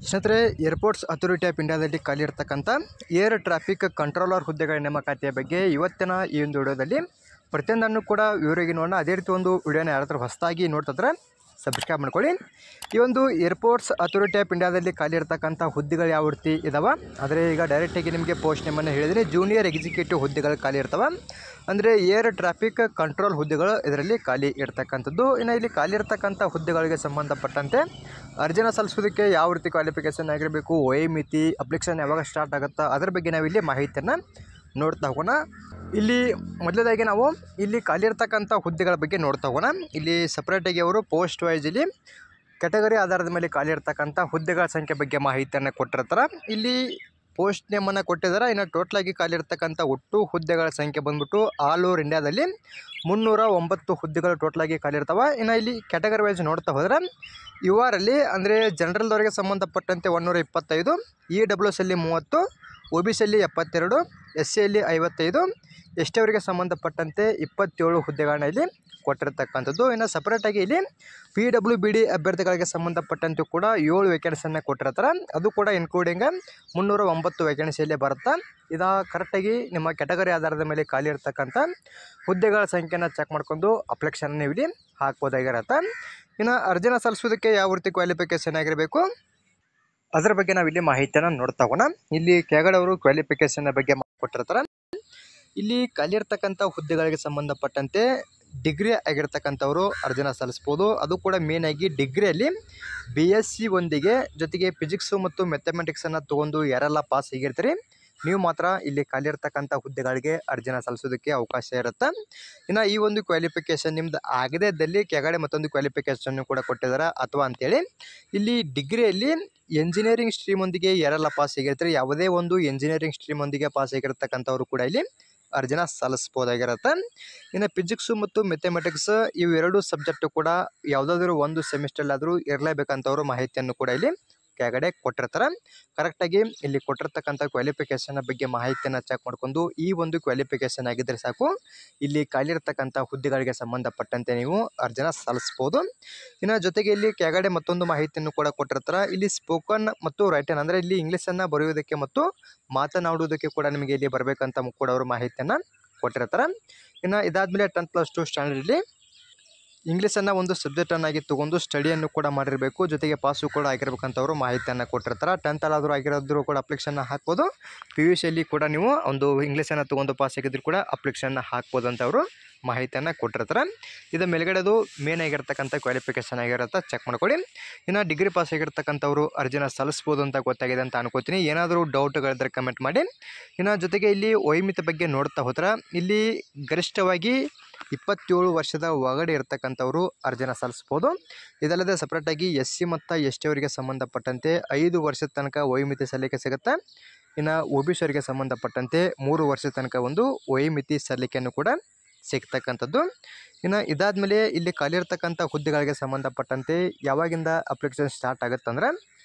ಸ್ನೇಹಿತರೆ, airports authority of ಇಂಡಿಯಾದಲ್ಲಿ ಖಾಲಿ ಇರತಕ್ಕಂಥ ಏರ್ ಟ್ರಾಫಿಕ್ ಕಂಟ್ರೋಲರ್ ಹುದ್ದೆಗಳ ನೇಮಕಾತಿಯ ಬಗ್ಗೆ ಇವತ್ತಿನ ಈ ಒಂದು ವಿಡಿಯೋದಲ್ಲಿ ಪ್ರತಿಯೊಂದನ್ನು ಕೂಡ ವಿವರವಾಗಿ ನೋಡೋಣ. ಅದೇ ರೀತಿ ಒಂದು ವಿಡಿಯೋನ ಯಾರಾದರೂ ಹೊಸದಾಗಿ ನೋಡ್ತಿದ್ರೆ ಸಬ್ಸ್ಕ್ರೈಬ್ ಮಾಡ್ಕೊಳ್ಳಿ. ಈ ಒಂದು ಏರ್ಪೋರ್ಟ್ಸ್ ಅಥಾರಿಟಿ ಆಫ್ ಇಂಡಿಯಾದಲ್ಲಿ ಖಾಲಿ ಇರತಕ್ಕಂಥ ಹುದ್ದೆಗಳು ಯಾವ ರೀತಿ ಇದಾವೆ ಆದರೆ ಈಗ ಡೈರೆಕ್ಟಾಗಿ ನಿಮಗೆ ಪೋಸ್ಟ್ ನೇಮನ್ನು ಹೇಳಿದರೆ ಜೂನಿಯರ್ ಎಕ್ಸಿಕ್ಯೂಟಿವ್ ಹುದ್ದೆಗಳು ಖಾಲಿ ಇರ್ತವೆ. ಅಂದರೆ ಏರ್ ಟ್ರಾಫಿಕ್ ಕಂಟ್ರೋಲ್ ಹುದ್ದೆಗಳು ಇದರಲ್ಲಿ ಖಾಲಿ ಇರ್ತಕ್ಕಂಥದ್ದು. ಇನ್ನು ಇಲ್ಲಿ ಖಾಲಿ ಇರ್ತಕ್ಕಂಥ ಹುದ್ದೆಗಳಿಗೆ ಸಂಬಂಧಪಟ್ಟಂತೆ ಅರ್ಜಿನ ಸಲ್ಲಿಸೋದಕ್ಕೆ ಯಾವ ರೀತಿ ಕ್ವಾಲಿಫಿಕೇಷನ್ ಆಗಿರಬೇಕು, ವಯೋಮಿತಿ, ಅಪ್ಲಿಕೇಶನ್ ಯಾವಾಗ ಸ್ಟಾರ್ಟ್ ಆಗುತ್ತಾ ಅದರ ಬಗ್ಗೆ ನಾವು ಇಲ್ಲಿ ಮಾಹಿತಿಯನ್ನು ನೋಡ್ತಾ ಹೋಗೋಣ. ಇಲ್ಲಿ ಮೊದಲದಾಗಿ ನಾವು ಇಲ್ಲಿ ಖಾಲಿ ಇರ್ತಕ್ಕಂಥ ಹುದ್ದೆಗಳ ಬಗ್ಗೆ ನೋಡ್ತಾ ಹೋಗೋಣ. ಇಲ್ಲಿ ಸಪ್ರೇಟಾಗಿ ಅವರು ಪೋಸ್ಟ್ ವೈಸ್ ಇಲ್ಲಿ ಕ್ಯಾಟಗರಿ ಆಧಾರದ ಮೇಲೆ ಖಾಲಿ ಇರ್ತಕ್ಕಂಥ ಹುದ್ದೆಗಳ ಸಂಖ್ಯೆ ಬಗ್ಗೆ ಮಾಹಿತಿಯನ್ನು ಕೊಟ್ಟಿರ್ತಾರೆ. ಇಲ್ಲಿ ಪೋಸ್ಟ್ ನೇಮನ್ನು ಕೊಟ್ಟಿದ್ದಾರೆ. ಇನ್ನು ಟೋಟಲಾಗಿ ಖಾಲಿ ಇರ್ತಕ್ಕಂಥ ಒಟ್ಟು ಹುದ್ದೆಗಳ ಸಂಖ್ಯೆ ಬಂದ್ಬಿಟ್ಟು ಆಲ್ ಓವರ್ ಇಂಡಿಯಾದಲ್ಲಿ 309 ಹುದ್ದೆಗಳು ಟೋಟಲಾಗಿ ಖಾಲಿ ಇರ್ತವೆ. ಇನ್ನು ಇಲ್ಲಿ ಕ್ಯಾಟಗರಿ ವೈಸ್ ನೋಡ್ತಾ ಹೋದರೆ ಇವರಲ್ಲಿ ಅಂದರೆ ಜನರಲ್ದವರಿಗೆ ಸಂಬಂಧಪಟ್ಟಂತೆ 125, EWS ಅಲ್ಲಿ 30, OBC ಅಲ್ಲಿ 72, SC ಅಲ್ಲಿ 55, ST ಅವರಿಗೆ ಸಂಬಂಧಪಟ್ಟಂತೆ 27 ಹುದ್ದೆಗಳನ್ನ ಇಲ್ಲಿ ಕೊಟ್ಟಿರ್ತಕ್ಕಂಥದ್ದು. ಇನ್ನು ಸಪ್ರೇಟಾಗಿ ಇಲ್ಲಿ PWBD ಅಭ್ಯರ್ಥಿಗಳಿಗೆ ಸಂಬಂಧಪಟ್ಟಂತೆ ಕೂಡ 7 ವೇಕೆನ್ಸಿಯನ್ನು ಕೊಟ್ಟಿರ್ತಾರೆ. ಅದು ಕೂಡ ಇನ್ಕ್ಲೂಡಿಂಗ್ 309 ವೇಕೆನ್ಸಿಯಲ್ಲೇ ಬರುತ್ತೆ. ಇದು ಕರೆಕ್ಟಾಗಿ ನಿಮ್ಮ ಕ್ಯಾಟಗರಿ ಆಧಾರದ ಮೇಲೆ ಖಾಲಿ ಇರ್ತಕ್ಕಂಥ ಹುದ್ದೆಗಳ ಸಂಖ್ಯೆನ ಚೆಕ್ ಮಾಡ್ಕೊಂಡು ಅಪ್ಲಿಕೇಶನ್ ನೀವು ಇಲ್ಲಿ ಹಾಕ್ಬೋದಾಗಿರುತ್ತೆ. ಇನ್ನು ಅರ್ಜಿನ ಸಲ್ಲಿಸೋದಕ್ಕೆ ಯಾವ ರೀತಿ ಕ್ವಾಲಿಫಿಕೇಷನ್ ಆಗಿರಬೇಕು ಅದರ ಬಗ್ಗೆ ನಾವು ಇಲ್ಲಿ ಮಾಹಿತಿಯನ್ನು ನೋಡ್ತಾ ಹೋಗೋಣ. ಇಲ್ಲಿ ಕೆಳಗಡೆ ಅವರು ಕ್ವಾಲಿಫಿಕೇಷನ್ ಬಗ್ಗೆ ಕೊಟ್ಟಿರ್ತಾರೆ. ಇಲ್ಲಿ ಖಾಲಿ ಇರ್ತಕ್ಕಂಥ ಹುದ್ದೆಗಳಿಗೆ ಸಂಬಂಧಪಟ್ಟಂತೆ ಡಿಗ್ರಿ ಆಗಿರ್ತಕ್ಕಂಥವರು ಅರ್ಜಿನ ಸಲ್ಲಿಸ್ಬೋದು. ಅದು ಕೂಡ ಮೇನಾಗಿ ಡಿಗ್ರಿಯಲ್ಲಿ BSc ಒಂದಿಗೆ ಜೊತೆಗೆ ಫಿಸಿಕ್ಸು ಮತ್ತು ಮ್ಯಾಥಮೆಟಿಕ್ಸನ್ನು ತೊಗೊಂಡು ಯಾರೆಲ್ಲ ಪಾಸ್ ಆಗಿರ್ತೀರಿ ನೀವು ಮಾತ್ರ ಇಲ್ಲಿ ಖಾಲಿ ಇರ್ತಕ್ಕಂಥ ಹುದ್ದೆಗಳಿಗೆ ಅರ್ಜಿನ ಸಲ್ಲಿಸೋದಕ್ಕೆ ಅವಕಾಶ ಇರುತ್ತೆ. ಇನ್ನು ಈ ಒಂದು ಕ್ವಾಲಿಫಿಕೇಷನ್ ನಿಮ್ದು ಆಗದೇ ಇದ್ದಲ್ಲಿ ಕೆಳಗಡೆ ಮತ್ತೊಂದು ಕ್ವಾಲಿಫಿಕೇಷನ್ನು ಕೂಡ ಕೊಟ್ಟಿದ್ದಾರೆ. ಅಥವಾ ಅಂತೇಳಿ ಇಲ್ಲಿ ಡಿಗ್ರಿಯಲ್ಲಿ ಎಂಜಿನಿಯರಿಂಗ್ ಸ್ಟ್ರೀಮೊಂದಿಗೆ ಯಾರೆಲ್ಲ ಪಾಸ್ ಆಗಿರ್ತೀರಿ ಯಾವುದೇ ಒಂದು ಎಂಜಿನಿಯರಿಂಗ್ ಸ್ಟ್ರೀಮೊಂದಿಗೆ ಪಾಸ್ ಆಗಿರ್ತಕ್ಕಂಥವ್ರು ಕೂಡ ಇಲ್ಲಿ ಅರ್ಜಿನ ಸಲ್ಲಿಸ್ಬೋದಾಗಿರುತ್ತೆ. ಇನ್ನು ಫಿಸಿಕ್ಸು ಮತ್ತು ಮ್ಯಾಥಮೆಟಿಕ್ಸ್ ಇವೆರಡು ಸಬ್ಜೆಕ್ಟು ಕೂಡ ಯಾವುದಾದ್ರೂ ಒಂದು ಸೆಮಿಸ್ಟರ್ಲಾದರೂ ಇರಲೇಬೇಕಂತವರು ಮಾಹಿತಿಯನ್ನು ಕೂಡ ಇಲ್ಲಿ ಕೆಳಗಡೆ ಕೊಟ್ಟಿರ್ತಾರೆ. ಕರೆಕ್ಟಾಗಿ ಇಲ್ಲಿ ಕೊಟ್ಟಿರ್ತಕ್ಕಂಥ ಕ್ವಾಲಿಫಿಕೇಷನ್ ಬಗ್ಗೆ ಮಾಹಿತಿಯನ್ನು ಚೆಕ್ ಮಾಡ್ಕೊಂಡು ಈ ಒಂದು ಕ್ವಾಲಿಫಿಕೇಷನ್ ಆಗಿದ್ದರೆ ಸಾಕು ಇಲ್ಲಿ ಖಾಲಿ ಇರ್ತಕ್ಕಂಥ ಹುದ್ದೆಗಳಿಗೆ ಸಂಬಂಧಪಟ್ಟಂತೆ ನೀವು ಅರ್ಜಿನ ಸಲ್ಲಿಸ್ಬೋದು. ಇನ್ನು ಜೊತೆಗೆ ಇಲ್ಲಿ ಕೆಳಗಡೆ ಮತ್ತೊಂದು ಮಾಹಿತಿಯನ್ನು ಕೂಡ ಕೊಟ್ಟಿರ್ತಾರೆ. ಇಲ್ಲಿ ಸ್ಪೋಕನ್ ಮತ್ತು ರೈಟನ್ ಅಂದರೆ ಇಲ್ಲಿ ಇಂಗ್ಲೀಷನ್ನು ಬರೆಯೋದಕ್ಕೆ ಮತ್ತು ಮಾತನಾಡುವುದಕ್ಕೆ ಕೂಡ ನಿಮಗೆ ಇಲ್ಲಿ ಬರಬೇಕಂತ ಕೂಡ ಅವರು ಮಾಹಿತಿಯನ್ನು ಕೊಟ್ಟಿರ್ತಾರೆ. ಇನ್ನು ಇದಾದಮೇಲೆ 10+2 ಸ್ಟ್ಯಾಂಡರ್ಡಲ್ಲಿ ಇಂಗ್ಲೀಷನ್ನು ಒಂದು ಸಬ್ಜೆಕ್ಟನ್ನಾಗಿ ತೊಗೊಂಡು ಸ್ಟಡಿಯನ್ನು ಕೂಡ ಮಾಡಿರಬೇಕು. ಜೊತೆಗೆ ಪಾಸು ಕೂಡ ಆಗಿರ್ಬೇಕಂತವರು ಮಾಹಿತಿಯನ್ನು ಕೊಟ್ಟಿರ್ತಾರೆ. 10th ಆದರೂ ಆಗಿರೋದ್ರು ಕೂಡ ಅಪ್ಲಿಕೇಶನ್ನ ಹಾಕ್ಬೋದು. PUCಯಲ್ಲಿ ಕೂಡ ನೀವು ಒಂದು ಇಂಗ್ಲೀಷನ್ನು ತೊಗೊಂಡು ಪಾಸ್ ಆಗಿದ್ರು ಕೂಡ ಅಪ್ಲಿಕೇಶನ್ನ ಹಾಕ್ಬೋದು ಅಂತ ಅವರು ಮಾಹಿತಿಯನ್ನು ಕೊಟ್ಟಿರ್ತಾರೆ. ಇದು ಮೇಲ್ಗಡೆದು ಮೇನ್ ಆಗಿರ್ತಕ್ಕಂಥ ಕ್ವಾಲಿಫಿಕೇಷನ್ ಆಗಿರುತ್ತೆ, ಚೆಕ್ ಮಾಡ್ಕೊಳ್ಳಿ. ಇನ್ನು ಡಿಗ್ರಿ ಪಾಸ್ ಆಗಿರ್ತಕ್ಕಂಥವ್ರು ಅರ್ಜಿನ ಸಲ್ಲಿಸ್ಬೋದು ಅಂತ ಗೊತ್ತಾಗಿದೆ ಅಂತ ಅನ್ಕೋತೀನಿ. ಏನಾದರೂ ಡೌಟ್ಗಳಿದ್ರೆ ಕಮೆಂಟ್ ಮಾಡಿ. ಇನ್ನು ಜೊತೆಗೆ ಇಲ್ಲಿ ವಯೋಮಿತಿ ಬಗ್ಗೆ ನೋಡ್ತಾ ಹೋದ್ರೆ ಇಲ್ಲಿ ಗರಿಷ್ಠವಾಗಿ 27 ವರ್ಷದ ಒಳಗಡೆ ಇರ್ತಕ್ಕಂಥವ್ರು ಅರ್ಜಿನ ಸಲ್ಲಿಸ್ಬೋದು. ಇದಲ್ಲದೆ ಸಪ್ರೇಟಾಗಿ SC ಮತ್ತು ST ಅವರಿಗೆ ಸಂಬಂಧಪಟ್ಟಂತೆ 5 ವರ್ಷದ ತನಕ ವಯೋಮಿತಿ ಸಲ್ಲಿಕೆ ಸಿಗುತ್ತೆ. ಇನ್ನು OBC ಅವರಿಗೆ ಸಂಬಂಧಪಟ್ಟಂತೆ 3 ವರ್ಷದ ತನಕ ಒಂದು ವಯೋಮಿತಿ ಸಲ್ಲಿಕೆಯನ್ನು ಕೂಡ ಸಿಗ್ತಕ್ಕಂಥದ್ದು. ಇನ್ನು ಇದಾದಮೇಲೆ ಇಲ್ಲಿ ಖಾಲಿ ಇರ್ತಕ್ಕಂಥ ಹುದ್ದೆಗಳಿಗೆ ಸಂಬಂಧಪಟ್ಟಂತೆ ಯಾವಾಗಿಂದ ಅಪ್ಲಿಕೇಶನ್ ಸ್ಟಾರ್ಟ್ ಆಗುತ್ತೆ ಅಂದರೆ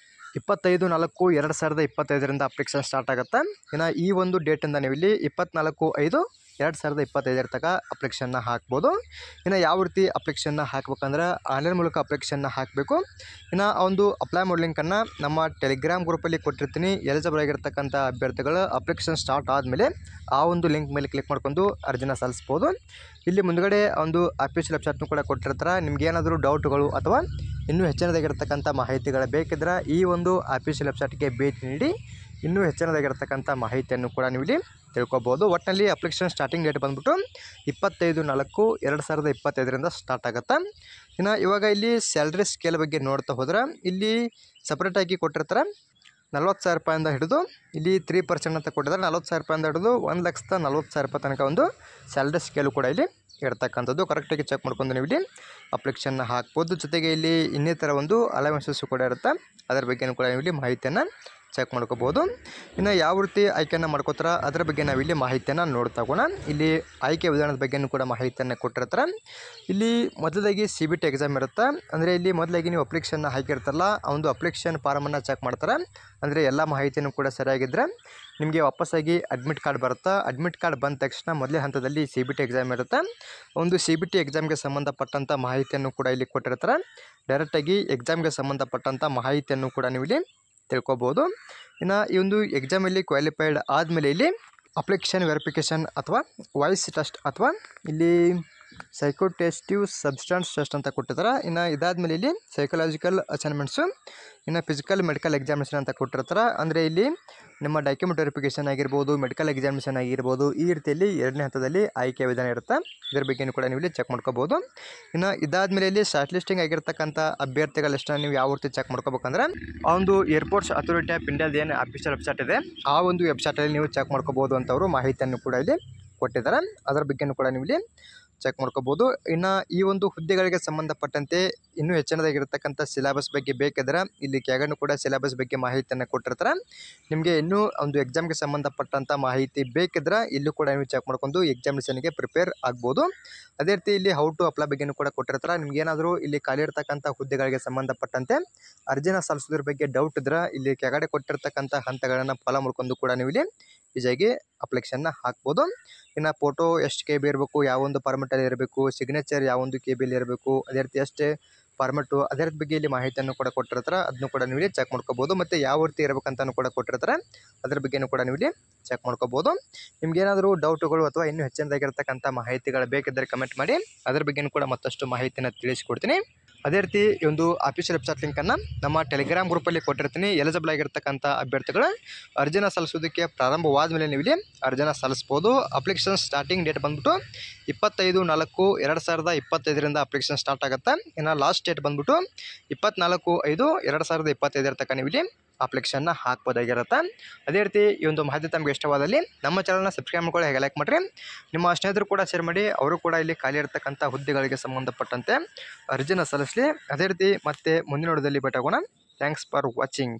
25/4/2025 ಅಪ್ಲಿಕೇಶನ್ ಸ್ಟಾರ್ಟ್ ಆಗುತ್ತೆ. ಇನ್ನು ಈ ಒಂದು ಡೇಟಿಂದ ನೀವು ಇಲ್ಲಿ 24/5/2025 ತನಕ ಅಪ್ಲಿಕೇಶನ್ನ ಹಾಕ್ಬೋದು. ಇನ್ನು ಯಾವ ರೀತಿ ಅಪ್ಲಿಕೇಶನ್ನ ಹಾಕ್ಬೇಕಂದ್ರೆ ಆನ್ಲೈನ್ ಮೂಲಕ ಅಪ್ಲಿಕೇಶನ್ನ ಹಾಕಬೇಕು. ಇನ್ನು ಆ ಒಂದು ಅಪ್ಲೈ ಮಾಡೋ ಲಿಂಕನ್ನು ನಮ್ಮ ಟೆಲಿಗ್ರಾಮ್ ಗ್ರೂಪಲ್ಲಿ ಕೊಟ್ಟಿರ್ತೀನಿ. ಎಲಿಜಿಬಲ್ ಆಗಿರ್ತಕ್ಕಂಥ ಅಭ್ಯರ್ಥಿಗಳು ಅಪ್ಲಿಕೇಶನ್ ಸ್ಟಾರ್ಟ್ ಆದಮೇಲೆ ಆ ಒಂದು ಲಿಂಕ್ ಮೇಲೆ ಕ್ಲಿಕ್ ಮಾಡ್ಕೊಂಡು ಅರ್ಜಿನ ಸಲ್ಲಿಸ್ಬೋದು. ಇಲ್ಲಿ ಮುಂದುಗಡೆ ಒಂದು ಅಫಿಷಿಯಲ್ ವೆಬ್ಸೈಟ್ನು ಕೂಡ ಕೊಟ್ಟಿರ್ತಾರೆ. ನಿಮ್ಗೆ ಏನಾದರೂ ಡೌಟ್ಗಳು ಅಥವಾ ಇನ್ನೂ ಹೆಚ್ಚಿನದಾಗಿರ್ತಕ್ಕಂಥ ಮಾಹಿತಿಗಳು ಬೇಕಿದ್ರೆ ಈ ಒಂದು ಅಫಿಷಿಯಲ್ ವೆಬ್ಸೈಟ್ಗೆ ಭೇಟಿ ನೀಡಿ ಇನ್ನೂ ಹೆಚ್ಚಿನದಾಗಿರ್ತಕ್ಕಂಥ ಮಾಹಿತಿಯನ್ನು ಕೂಡ ನೀವು ಇಲ್ಲಿ ತಿಳ್ಕೊಬೋದು. ಒಟ್ಟಿನಲ್ಲಿ ಅಪ್ಲಿಕೇಶನ್ ಸ್ಟಾರ್ಟಿಂಗ್ ಡೇಟ್ ಬಂದ್ಬಿಟ್ಟು 25/4/2025 ಸ್ಟಾರ್ಟ್ ಆಗುತ್ತೆ. ಇನ್ನು ಇವಾಗ ಇಲ್ಲಿ ಸ್ಯಾಲ್ರಿ ಸ್ಕೇಲ್ ಬಗ್ಗೆ ನೋಡ್ತಾ ಹೋದ್ರೆ ಇಲ್ಲಿ ಸಪ್ರೇಟಾಗಿ ಕೊಟ್ಟಿರ್ತಾರೆ. 40,000 ರೂಪಾಯಿಂದ ಹಿಡಿದು ಇಲ್ಲಿ 3% ಅಂತ ಕೊಟ್ಟಿದ್ದಾರೆ. 40,000 ರೂಪಾಯಿಂದ ಹಿಡಿದು 1,40,000 ರೂಪಾಯಿ ತನಕ ಒಂದು ಸ್ಯಾಲ್ರಿ ಸ್ಕೇಲು ಕೂಡ ಇಲ್ಲಿ ಇರ್ತಕ್ಕಂಥದ್ದು. ಕರೆಕ್ಟಾಗಿ ಚೆಕ್ ಮಾಡ್ಕೊಂಡು ನೀವು ಇಲ್ಲಿ ಅಪ್ಲಿಕೇಶನ್ನ ಹಾಕ್ಬೋದು. ಜೊತೆಗೆ ಇಲ್ಲಿ ಇನ್ನಿತರ ಒಂದು ಅಲವೆನ್ಸಸ್ ಕೂಡ ಇರುತ್ತೆ, ಅದರ ಬಗ್ಗೆಯೂ ಕೂಡ ನೀವು ಇಲ್ಲಿ ಮಾಹಿತಿಯನ್ನು ಚೆಕ್ ಮಾಡ್ಕೋಬೋದು. ಇನ್ನು ಯಾವ ರೀತಿ ಆಯ್ಕೆಯನ್ನು ಮಾಡ್ಕೋತಾರೆ ಅದರ ಬಗ್ಗೆ ನಾವಿಲ್ಲಿ ಮಾಹಿತಿಯನ್ನು ನೋಡ್ತಾ ಹೋಗೋಣ. ಇಲ್ಲಿ ಆಯ್ಕೆ ವಿಧಾನದ ಬಗ್ಗೆಯೂ ಕೂಡ ಮಾಹಿತಿಯನ್ನು ಕೊಟ್ಟಿರ್ತಾರೆ. ಇಲ್ಲಿ ಮೊದಲಾಗಿ CBT ಎಕ್ಸಾಮ್ ಇರುತ್ತೆ. ಅಂದರೆ ಇಲ್ಲಿ ಮೊದಲಾಗಿ ನೀವು ಅಪ್ಲಿಕೇಶನ್ನ ಹಾಕಿರ್ತಾರಲ್ಲ ಆ ಒಂದು ಅಪ್ಲಿಕೇಶನ್ ಫಾರಮನ್ನು ಚೆಕ್ ಮಾಡ್ತಾರೆ. ಅಂದರೆ ಎಲ್ಲ ಮಾಹಿತಿಯೂ ಕೂಡ ಸರಿಯಾಗಿದ್ದರೆ ನಿಮಗೆ ವಾಪಸ್ಸಾಗಿ ಅಡ್ಮಿಟ್ ಕಾರ್ಡ್ ಬರುತ್ತೆ. ಅಡ್ಮಿಟ್ ಕಾರ್ಡ್ ಬಂದ ತಕ್ಷಣ ಮೊದಲೇ ಹಂತದಲ್ಲಿ CBT ಎಕ್ಸಾಮ್ ಇರುತ್ತೆ. ಒಂದು CBT ಎಕ್ಸಾಮ್ಗೆ ಸಂಬಂಧಪಟ್ಟಂಥ ಮಾಹಿತಿಯನ್ನು ಕೂಡ ಇಲ್ಲಿ ಕೊಟ್ಟಿರ್ತಾರೆ. ಡೈರೆಕ್ಟಾಗಿ ಎಕ್ಸಾಮ್ಗೆ ಸಂಬಂಧಪಟ್ಟಂಥ ಮಾಹಿತಿಯನ್ನು ಕೂಡ ನೀವು ಇಲ್ಲಿ ತಿಳ್ಕೊಬೋದು. ಇನ್ನು ಈ ಒಂದು ಎಕ್ಸಾಮಲ್ಲಿ ಕ್ವಾಲಿಫೈಡ್ ಆದಮೇಲೆ ಇಲ್ಲಿ ಅಪ್ಲಿಕೇಶನ್ ವೆರಿಫಿಕೇಷನ್ ಅಥವಾ ವಾಯ್ಸ್ ಟೆಸ್ಟ್ ಅಥವಾ ಇಲ್ಲಿ ಸೈಕೋಟೆಸ್ಟಿವ್ ಸಬ್ಸ್ಟಾನ್ಸ್ ಟೆಸ್ಟ್ ಅಂತ ಕೊಟ್ಟಿರ್ತಾರೆ. ಇನ್ನು ಇದಾದಮೇಲೆ ಇಲ್ಲಿ ಸೈಕಲಾಜಿಕಲ್ ಅಸೈನ್ಮೆಂಟ್ಸು, ಇನ್ನು ಫಿಸಿಕಲ್ ಮೆಡಿಕಲ್ ಎಕ್ಸಾಮಿನೇಷನ್ ಅಂತ ಕೊಟ್ಟಿರ್ತಾರೆ. ಅಂದರೆ ಇಲ್ಲಿ ನಿಮ್ಮ ಡಾಕ್ಯುಮೆಂಟ್ ವೆರಿಫಿಕೇಷನ್ ಆಗಿರ್ಬೋದು, ಮೆಡಿಕಲ್ ಎಕ್ಸಾಮಿನೇಷನ್ ಆಗಿರ್ಬೋದು, ಈ ರೀತಿಯಲ್ಲಿ 2ನೇ ಹಂತದಲ್ಲಿ ಆಯ್ಕೆ ವಿಧಾನ ಇರುತ್ತೆ. ಇದರ ಬಗ್ಗೆಯೂ ಕೂಡ ನೀವು ಇಲ್ಲಿ ಚೆಕ್ ಮಾಡ್ಕೋಬೋದು. ಇನ್ನು ಇದಾದಮೇಲೆ ಇಲ್ಲಿ ಶಾರ್ಟ್ ಲಿಸ್ಟಿಂಗ್ ಆಗಿರ್ತಕ್ಕಂಥ ಅಭ್ಯರ್ಥಿಗಳ ಲಿಸ್ಟನ್ನು ನೀವು ಯಾವ ರೀತಿ ಚೆಕ್ ಮಾಡ್ಕೋಬೇಕಂದ್ರೆ ಆ ಒಂದು ಏರ್ಪೋರ್ಟ್ಸ್ ಅಥಾರಿಟಿ ಆಫ್ ಇಂಡಿಯಾದ ಏನು ಅಫಿಷಿಯಲ್ ವೆಬ್ಸೈಟ್ ಇದೆ ಆ ಒಂದು ವೆಬ್ಸೈಟಲ್ಲಿ ನೀವು ಚೆಕ್ ಮಾಡ್ಕೋಬೋದು ಅಂತವರು ಮಾಹಿತಿಯನ್ನು ಕೂಡ ಇಲ್ಲಿ ಕೊಟ್ಟಿದ್ದಾರೆ. ಅದರ ಬಗ್ಗೆಯೂ ಕೂಡ ನೀವು ಇಲ್ಲಿ ಚೆಕ್ ಮಾಡ್ಕೋಬೋದು. ಇನ್ನು ಈ ಒಂದು ಹುದ್ದೆಗಳಿಗೆ ಸಂಬಂಧಪಟ್ಟಂತೆ ಇನ್ನೂ ಹೆಚ್ಚಿನದಾಗಿರ್ತಕ್ಕಂಥ ಸಿಲೆಬಸ್ ಬಗ್ಗೆ ಬೇಕಿದ್ರೆ ಇಲ್ಲಿ ಕೆಳಗಡೆ ಕೂಡ ಸಿಲೆಬಸ್ ಬಗ್ಗೆ ಮಾಹಿತಿಯನ್ನು ಕೊಟ್ಟಿರ್ತಾರೆ. ನಿಮಗೆ ಇನ್ನೂ ಒಂದು ಎಕ್ಸಾಮ್ಗೆ ಸಂಬಂಧಪಟ್ಟಂಥ ಮಾಹಿತಿ ಬೇಕಿದ್ರೆ ಇಲ್ಲೂ ಕೂಡ ನೀವು ಚೆಕ್ ಮಾಡ್ಕೊಂಡು ಎಕ್ಸಾಮಿನೇಷನ್ಗೆ ಪ್ರಿಪೇರ್ ಆಗ್ಬೋದು. ಅದೇ ರೀತಿ ಇಲ್ಲಿ ಹೌ ಟು ಅಪ್ಲೈ ಬಗ್ಗೆಯೂ ಕೂಡ ಕೊಟ್ಟಿರ್ತಾರೆ. ನಿಮ್ಗೇನಾದರೂ ಇಲ್ಲಿ ಖಾಲಿ ಇರ್ತಕ್ಕಂಥ ಹುದ್ದೆಗಳಿಗೆ ಸಂಬಂಧಪಟ್ಟಂತೆ ಅರ್ಜಿನ ಸಲ್ಲಿಸೋದ್ರ ಬಗ್ಗೆ ಡೌಟ್ ಇದ್ರೆ ಇಲ್ಲಿ ಕೆಳಗಡೆ ಕೊಟ್ಟಿರ್ತಕ್ಕಂಥ ಹಂತಗಳನ್ನು ಫಾಲೋ ಮಾಡ್ಕೊಂಡು ಕೂಡ ನೀವು ಇಲ್ಲಿ ಈಸಿಯಾಗಿ ಅಪ್ಲಿಕೇಶನ್ನ ಹಾಕ್ಬೋದು. ಇನ್ನು ಫೋಟೋ ಎಷ್ಟು KB ಇರಬೇಕು, ಯಾವೊಂದು ಫಾರ್ಮೆಟಲ್ಲಿ ಇರಬೇಕು, ಸಿಗ್ನೇಚರ್ ಯಾವೊಂದು KBಯಲ್ಲಿ ಇರಬೇಕು, ಅದೇ ರೀತಿ ಅಷ್ಟೇ ಫಾರ್ಮೆಟು, ಅದೇ ರೀತಿ ಬಗ್ಗೆ ಇಲ್ಲಿ ಮಾಹಿತಿಯನ್ನು ಕೂಡ ಕೊಟ್ಟಿರ್ತಾರೆ. ಅದನ್ನು ಕೂಡ ನೀವು ಇಲ್ಲಿ ಚೆಕ್ ಮಾಡ್ಕೋಬೋದು. ಮತ್ತು ಯಾವ ರೀತಿ ಇರಬೇಕಂತಲೂ ಕೂಡ ಕೊಟ್ಟಿರ್ತಾರೆ. ಅದ್ರ ಬಗ್ಗೆಯೂ ಕೂಡ ನೀವು ಇಲ್ಲಿ ಚೆಕ್ ಮಾಡ್ಕೋಬೋದು. ನಿಮ್ಗೇನಾದರೂ ಡೌಟುಗಳು ಅಥವಾ ಇನ್ನೂ ಹೆಚ್ಚಿನದಾಗಿರ್ತಕ್ಕಂಥ ಮಾಹಿತಿಗಳು ಬೇಕಿದ್ದರೆ ಕಮೆಂಟ್ ಮಾಡಿ, ಅದ್ರ ಬಗ್ಗೆಯೂ ಕೂಡ ಮತ್ತಷ್ಟು ಮಾಹಿತಿಯನ್ನು ತಿಳಿಸಿಕೊಡ್ತೀನಿ. ಅದೇ ರೀತಿ ಈ ಒಂದು ಆಫೀಷಿಯಲ್ ವೆಬ್ಸೈಟ್ ಲಿಂಕನ್ನು ನಮ್ಮ ಟೆಲಿಗ್ರಾಮ್ ಗ್ರೂಪಲ್ಲಿ ಕೊಟ್ಟಿರ್ತೀನಿ. ಎಲಿಜಿಬಲ್ ಆಗಿರ್ತಕ್ಕಂಥ ಅಭ್ಯರ್ಥಿಗಳು ಅರ್ಜಿನ ಸಲ್ಲಿಸೋದಕ್ಕೆ ಪ್ರಾರಂಭವಾದ ಮೇಲೆ ನೀವು ಇಲ್ಲಿ ಅರ್ಜಿನ ಸಲ್ಲಿಸ್ಬೋದು. ಅಪ್ಲಿಕೇಶನ್ ಸ್ಟಾರ್ಟಿಂಗ್ ಡೇಟ್ ಬಂದ್ಬಿಟ್ಟು 25/4/2025 ಅಪ್ಲಿಕೇಶನ್ ಸ್ಟಾರ್ಟ್ ಆಗುತ್ತೆ. ಇನ್ನು ಲಾಸ್ಟ್ ಡೇಟ್ ಬಂದ್ಬಿಟ್ಟು 24/5/2025 ತನಕ ನೀವು ಇಲ್ಲಿ ಅಪ್ಲಿಕೇಶನ್ನ ಹಾಕ್ಬೋದಾಗಿರುತ್ತೆ. ಅದೇ ರೀತಿ ಈ ಒಂದು ಮಾಹಿತಿ ತಮಗೆ ಇಷ್ಟವಾದಲ್ಲಿ ನಮ್ಮ ಚಾನಲ್ನ ಸಬ್ಸ್ಕ್ರೈಬ್ ಮಾಡ್ಕೊಳ್ಳಿ, ಹಾಗೆ ಲೈಕ್ ಮಾಡಿರಿ. ನಿಮ್ಮ ಸ್ನೇಹಿತರು ಕೂಡ ಶೇರ್ ಮಾಡಿ, ಅವರು ಕೂಡ ಇಲ್ಲಿ ಖಾಲಿ ಇರತಕ್ಕಂಥ ಹುದ್ದೆಗಳಿಗೆ ಸಂಬಂಧಪಟ್ಟಂತೆ ಅರ್ಜಿನ ಸಲ್ಲಿಸಲಿ. ಅದೇ ರೀತಿ ಮತ್ತೆ ಮುಂದಿನ ವಿಡಿಯೋದಲ್ಲಿ ಭೇಟಿ ಆಗೋಣ. Thanks for watching.